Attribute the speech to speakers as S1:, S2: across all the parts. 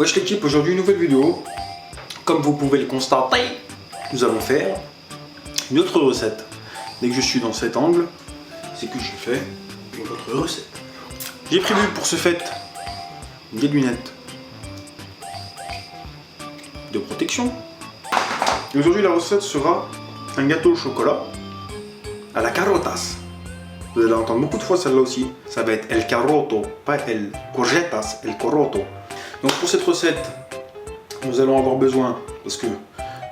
S1: Wesh l'équipe, aujourd'hui une nouvelle vidéo. Comme vous pouvez le constater, nous allons faire une autre recette. Dès que je suis dans cet angle, c'est que je fais une autre recette. J'ai prévu pour ce fait des lunettes de protection. Et aujourd'hui la recette sera un gâteau au chocolat à la carotas. Vous allez entendre beaucoup de fois celle-là aussi. Ça va être el caroto, pas el courgetas, el coroto. Donc pour cette recette, nous allons avoir besoin, parce que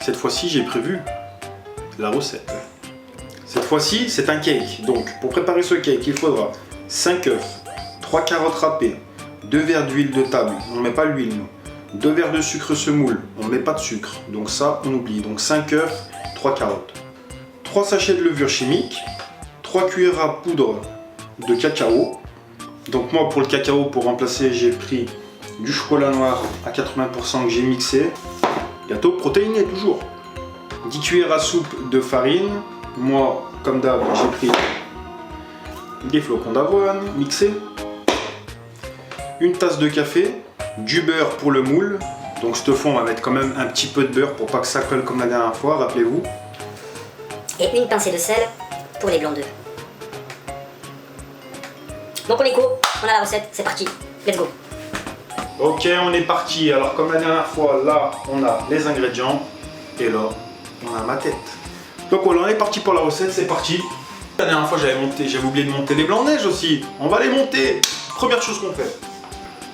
S1: cette fois-ci j'ai prévu la recette. Cette fois-ci c'est un cake. Donc pour préparer ce cake, il faudra 5 œufs, 3 carottes râpées, 2 verres d'huile de table, on ne met pas l'huile nous. 2 verres de sucre semoule, on ne met pas de sucre, donc ça on oublie. Donc 5 œufs, 3 carottes. 3 sachets de levure chimique, 3 cuillères à poudre de cacao. Donc moi pour le cacao, pour remplacer, j'ai pris du chocolat noir à 80% que j'ai mixé. Gâteau protéiné toujours. 10 cuillères à soupe de farine. Moi, comme d'hab, j'ai pris des flocons d'avoine mixés. Une tasse de café. Du beurre pour le moule. Donc cette fois, on va mettre quand même un petit peu de beurre pour pas que ça colle comme la dernière fois, rappelez-vous.
S2: Et une pincée de sel pour les blancs d'œufs. Donc on est go, on a la recette, c'est parti, let's go.
S1: Ok, on est parti. Alors comme la dernière fois, là, on a les ingrédients. Et là, on a ma tête. Donc voilà, on est parti pour la recette, c'est parti. La dernière fois, j'avais oublié de monter les blancs de neige aussi. On va les monter. Première chose qu'on fait.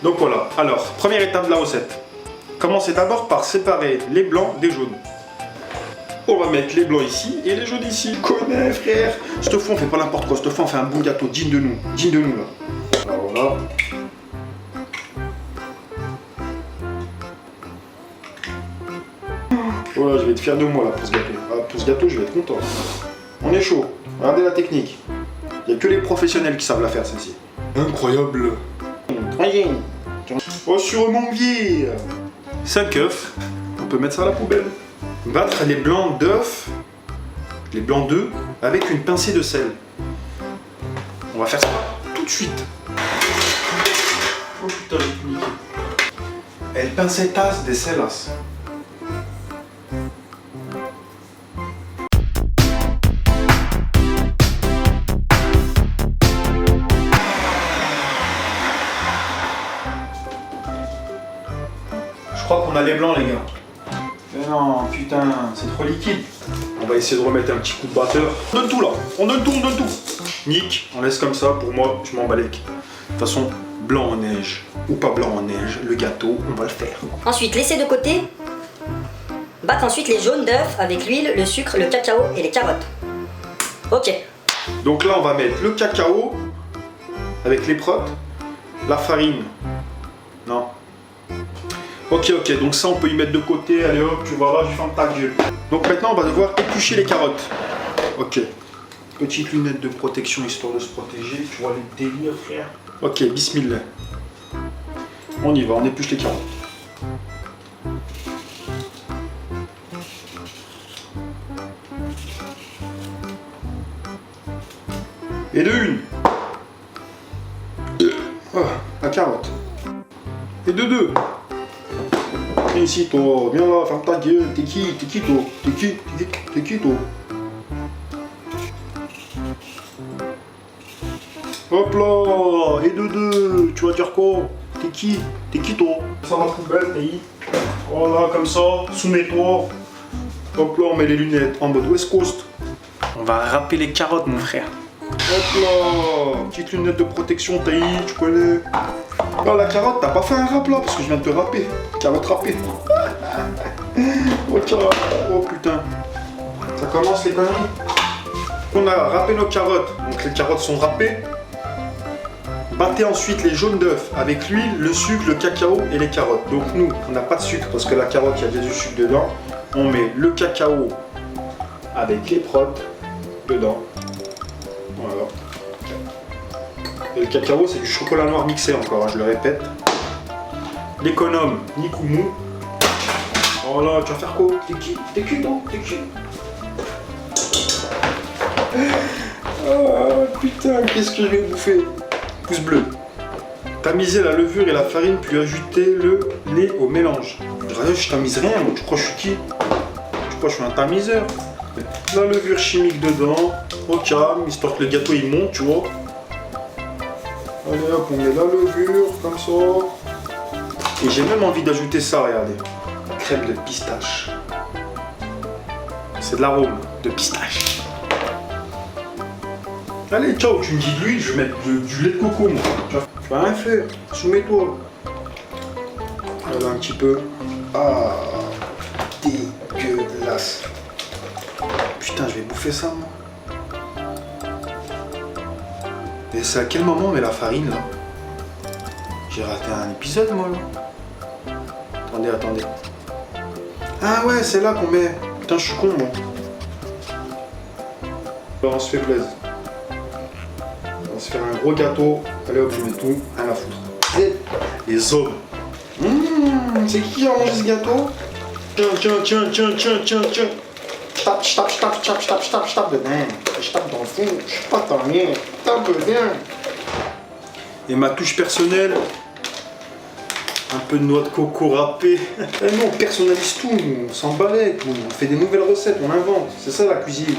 S1: Donc voilà, alors, première étape de la recette. Commencez d'abord par séparer les blancs des jaunes. On va mettre les blancs ici et les jaunes ici. Connais, frère. Cette fois, on fait pas n'importe quoi. Cette fois, on fait un bon gâteau digne de nous. Digne de nous, là. Alors voilà. Voilà, je vais être fier de moi là pour ce gâteau. Ah, pour ce gâteau, je vais être content. On est chaud. Regardez la technique. Il n'y a que les professionnels qui savent la faire, celle-ci. Incroyable. Oh, sur mon pied. 5 œufs. On peut mettre ça à la poubelle. Battre les blancs d'œufs, les blancs d'œufs, avec une pincée de sel. On va faire ça tout de suite. Oh putain, j'ai niqué. El pincetas de selas. Je crois qu'on a les blancs, les gars. Mais non, putain, c'est trop liquide. On va essayer de remettre un petit coup de batteur. On donne tout là, on donne tout. Nick, on laisse comme ça, pour moi, je m'en bats les couilles. De toute façon, blanc en neige ou pas blanc en neige, le gâteau, on va le faire.
S2: Ensuite, laissez de côté. Battre ensuite les jaunes d'œufs avec l'huile, le sucre, le cacao et les carottes. Ok.
S1: Donc là, on va mettre le cacao avec les protes, la farine. Non. Ok, donc ça on peut y mettre de côté, allez hop, tu vois là, je ferme ta gueule. Donc maintenant on va devoir éplucher les carottes. Ok. Petite lunette de protection histoire de se protéger, tu vois les délires frère. Ok, bismillah. On y va, on épluche les carottes. Et de une. Oh, la carotte. Et de deux. Viens ici toi, viens là, ferme ta gueule, t'es qui toi, t'es qui toi. Hop là, et de deux, tu vas dire quoi? T'es qui toi? Ça va poubelle, pays. Voilà, comme ça, soumets-toi. Hop là, on met les lunettes en mode West Coast. On va râper les carottes mon frère. Hop là, petite lunette de protection, taillis, tu connais. Oh la carotte, t'as pas fait un rap là parce que je viens de te râper. Carotte râpée. Oh, oh putain. Ça commence les conneries. On a râpé nos carottes. Donc les carottes sont râpées. Battez ensuite les jaunes d'œufs avec l'huile, le sucre, le cacao et les carottes. Donc nous, on n'a pas de sucre parce que la carotte, il y a déjà du sucre dedans. On met le cacao avec les protes dedans. Voilà. Et le cacao, c'est du chocolat noir mixé encore, hein, je le répète. L'économe, Nikoumou. Oh là, tu vas faire quoi? T'es qui toi? Oh putain, qu'est-ce que je vais bouffer? Pouce bleu. Tamiser la levure et la farine, puis ajouter le lait au mélange. Je tamise rien, moi. Tu crois que je suis qui? Tu crois que je suis un tamiseur? La levure chimique dedans, au calme, histoire que le gâteau il monte, tu vois. Allez hop, on met la levure, comme ça. Et j'ai même envie d'ajouter ça, regardez. Crème de pistache. C'est de l'arôme de pistache. Allez, ciao, tu me dis de l'huile, je vais mettre du lait de coco, moi. Tu vas rien faire, soumets-toi. Voilà un petit peu. Ah, dégueulasse. Putain, je vais bouffer ça, moi. Et c'est à quel moment on met la farine, là? J'ai raté un épisode, moi, là. Attendez. Ah ouais, c'est là qu'on met... Putain, je suis con, moi. Alors, on se fait plaisir. On va se faire un gros gâteau. Allez hop, je mets tout. Rien à foutre. Et les hommes. C'est qui a mangé ce gâteau? Tiens. Je tape dedans. Je tape dans le fond. Je suis pas tant rien. Tape dedans. Et ma touche personnelle. Un peu de noix de coco râpée. Eh non, on personnalise tout. On s'emballe. On fait des nouvelles recettes. On invente. C'est ça la cuisine.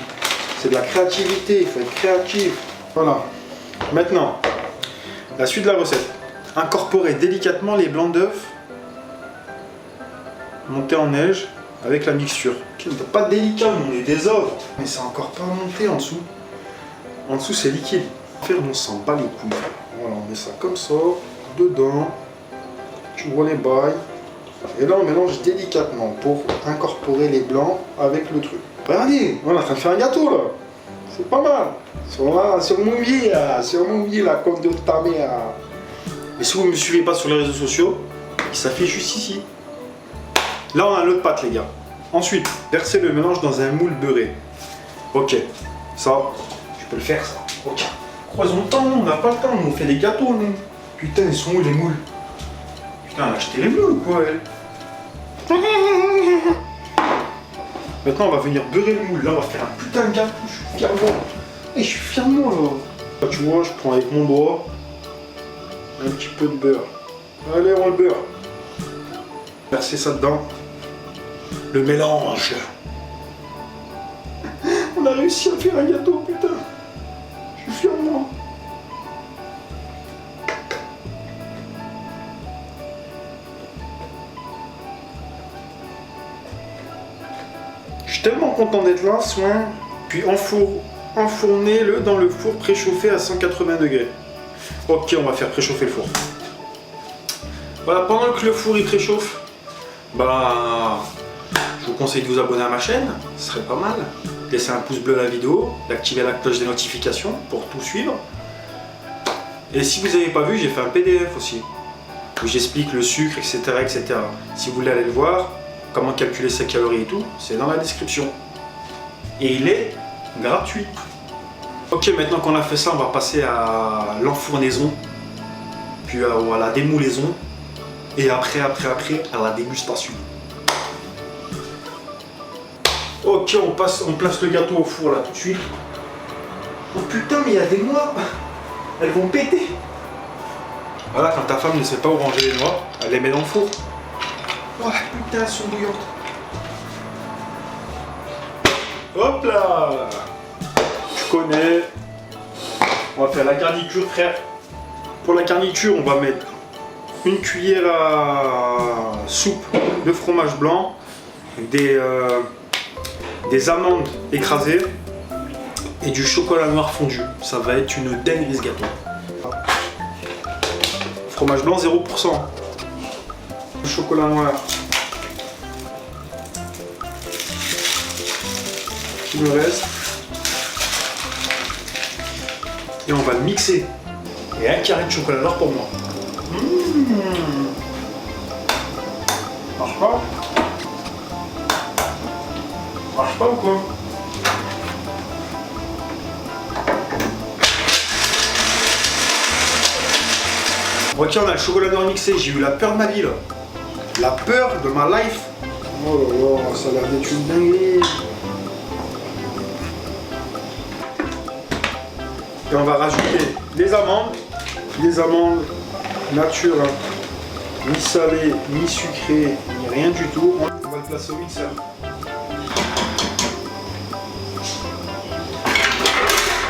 S1: C'est de la créativité. Il faut être créatif. Voilà. Maintenant, la suite de la recette. Incorporer délicatement les blancs d'œufs montés en neige avec la mixture. Pas délicat, on est des ovres. Mais c'est encore pas monté en dessous. En dessous, c'est liquide. Faire, on s'en bat les couilles. Voilà, on met ça comme ça, dedans. Tu vois les bails. Et là, on mélange délicatement pour incorporer les blancs avec le truc. Regardez, on est en train de faire un gâteau là. C'est pas mal. Sur mon vie, la compte de ta mère. Et si vous ne me suivez pas sur les réseaux sociaux, il s'affiche juste ici. Là, on a l'autre pâte, les gars. Ensuite, verser le mélange dans un moule beurré. Ok, ça, je peux le faire, ça. Ok. Croisons le temps, on n'a pas le temps, on fait des gâteaux, nous. Putain, ils sont où les moules? Putain, elle a acheté les moules ou quoi, elle? Maintenant, on va venir beurrer le moule. Là, on va faire un putain de gâteau. Je suis fier de moi. Et je suis fier de moi, là. Tu vois, je prends avec mon doigt un petit peu de beurre. Allez, on le beurre. Verser ça dedans. Le mélange. On a réussi à faire un gâteau, putain. Je suis fier de moi. Je suis tellement content d'être là, soin. Puis enfournez-le dans le four préchauffé à 180 degrés. Ok, on va faire préchauffer le four. Voilà, pendant que le four il préchauffe, je vous conseille de vous abonner à ma chaîne, ce serait pas mal. Laissez un pouce bleu à la vidéo, d'activer la cloche des notifications pour tout suivre. Et si vous n'avez pas vu, j'ai fait un PDF aussi, où j'explique le sucre, etc., etc. Si vous voulez aller le voir, comment calculer ses calories et tout, c'est dans la description. Et il est gratuit. Ok, maintenant qu'on a fait ça, on va passer à l'enfournaison, puis à la démoulaison, et après, à la dégustation. Ok, on place le gâteau au four là tout de suite. Oh putain, mais il y a des noix. Elles vont péter. Voilà, quand ta femme ne sait pas où ranger les noix, elle les met dans le four. Oh putain, elles sont bouillantes. Hop là. Tu connais. On va faire la garniture, frère. Pour la garniture, on va mettre une cuillère à soupe de fromage blanc, des amandes écrasées et du chocolat noir fondu. Ça va être une dinguerie ce gâteau. Fromage blanc 0%. Chocolat noir. Qui me reste. Et on va le mixer. Et un carré de chocolat noir pour moi. Marche pas? Marche pas ou quoi? Ok, on a le chocolat noir mixé. J'ai eu la peur de ma vie là. La peur de ma life. Oh là là, ça a l'air d'être une dinguerie. Et on va rajouter des amandes nature, hein. ni salé, ni sucré, ni rien du tout. On va le placer au mixeur.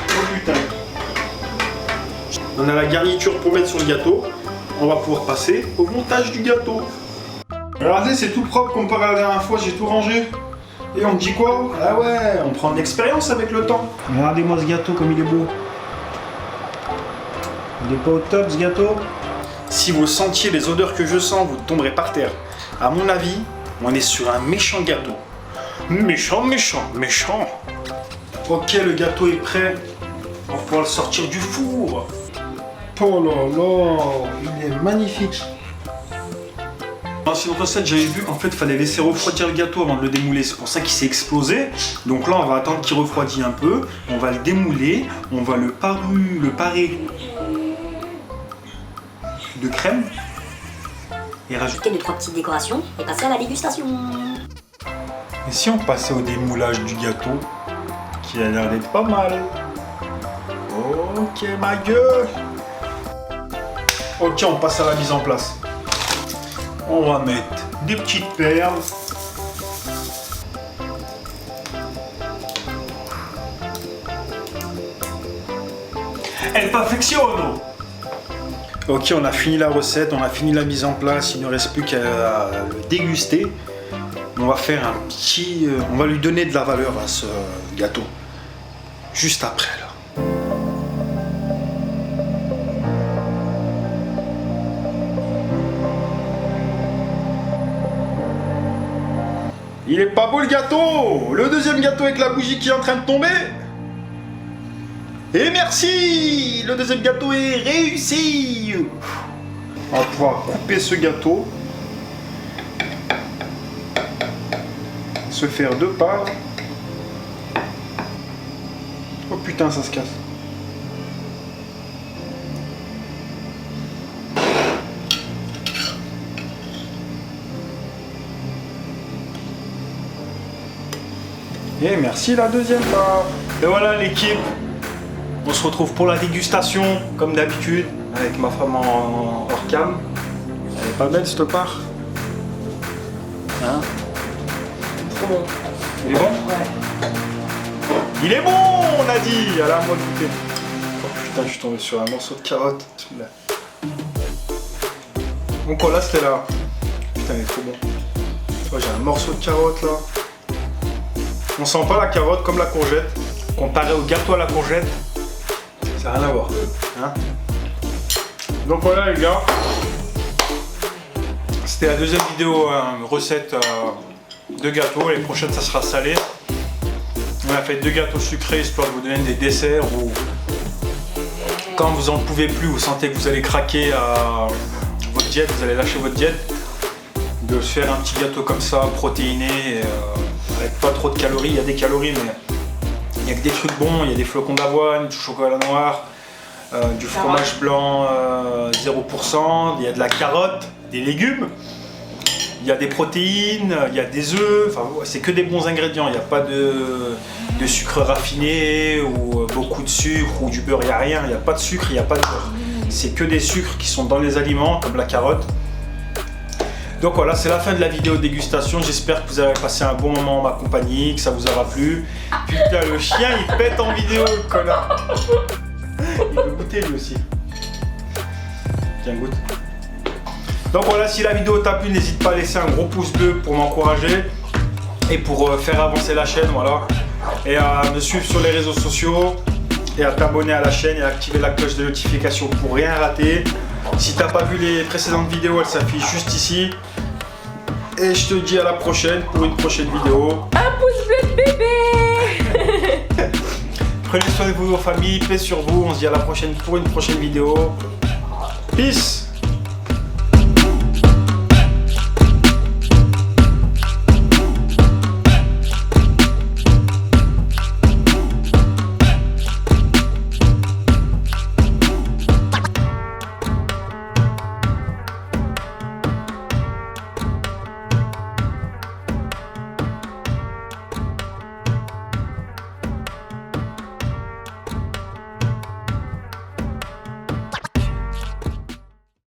S1: Oh putain. On a la garniture pour mettre sur le gâteau. On va pouvoir passer au montage du gâteau. Regardez, c'est tout propre comparé à la dernière fois, j'ai tout rangé. Et on me dit quoi? Ah ouais, on prend de l'expérience avec le temps. Regardez-moi ce gâteau comme il est beau. Il est pas au top ce gâteau. Si vous sentiez les odeurs que je sens, vous tomberez par terre. À mon avis, on est sur un méchant gâteau. Méchant, méchant, méchant. Ok, le gâteau est prêt. On va pouvoir le sortir du four. Oh là là, il est magnifique. Dans une recette, j'avais vu qu'en fait, il fallait laisser refroidir le gâteau avant de le démouler. C'est pour ça qu'il s'est explosé. Donc là, on va attendre qu'il refroidisse un peu. On va le démouler. On va le parer de crème. Et rajouter
S2: 2-3 petites décorations et passer à la dégustation.
S1: Et si on passait au démoulage du gâteau, qui a l'air d'être pas mal. Ok, ma gueule. Ok, on passe à la mise en place. On va mettre des petites perles. El perfectionno. Ok, on a fini la recette, on a fini la mise en place, il ne reste plus qu'à le déguster. On va faire un petit... on va lui donner de la valeur à ce gâteau. Juste après là. Il est pas beau le gâteau! Le deuxième gâteau avec la bougie qui est en train de tomber. Et merci! Le deuxième gâteau est réussi! On va pouvoir couper ce gâteau. Se faire deux parts. Oh putain, ça se casse. Et merci la deuxième part. Et voilà l'équipe. On se retrouve pour la dégustation, comme d'habitude, avec ma femme en hors cam. Elle est pas belle cette part. Hein?
S2: Trop bon.
S1: Il est bon?
S2: Ouais.
S1: Il est bon, on a dit. À la moi de goûter. Oh putain, je suis tombé sur un morceau de carotte. Donc voilà, c'était là. Putain, il est trop bon. Oh, j'ai un morceau de carotte là. On sent pas la carotte comme la courgette. Comparé au gâteau à la courgette, ça n'a rien à voir. Hein? Donc voilà les gars. C'était la deuxième vidéo recette de gâteau. Les prochaines ça sera salé. On a fait 2 gâteaux sucrés histoire de vous donner des desserts ou quand vous en pouvez plus, vous sentez que vous allez craquer à votre diète, vous allez lâcher votre diète, de se faire un petit gâteau comme ça, protéiné, avec pas trop de calories. Il y a des calories mais il n'y a que des trucs bons, il y a des flocons d'avoine, du chocolat noir, du fromage blanc 0%, il y a de la carotte, des légumes. Il y a des protéines, il y a des œufs, enfin c'est que des bons ingrédients, il n'y a pas de sucre raffiné ou beaucoup de sucre ou du beurre, il n'y a rien, il n'y a pas de sucre, il n'y a pas de beurre. C'est que des sucres qui sont dans les aliments comme la carotte. Donc voilà, c'est la fin de la vidéo de dégustation, j'espère que vous avez passé un bon moment en ma compagnie, que ça vous aura plu. Putain, le chien il pète en vidéo, le connard. Il veut goûter lui aussi. Tiens, goûte. Donc voilà, si la vidéo t'a plu, n'hésite pas à laisser un gros pouce bleu pour m'encourager et pour faire avancer la chaîne, voilà. Et à me suivre sur les réseaux sociaux et à t'abonner à la chaîne et à activer la cloche de notification pour rien rater. Si t'as pas vu les précédentes vidéos, elles s'affichent juste ici. Et je te dis à la prochaine pour une prochaine vidéo.
S3: Un pouce bleu de bébé.
S1: Prenez soin de vous, vos familles, paix sur vous. On se dit à la prochaine pour une prochaine vidéo. Peace.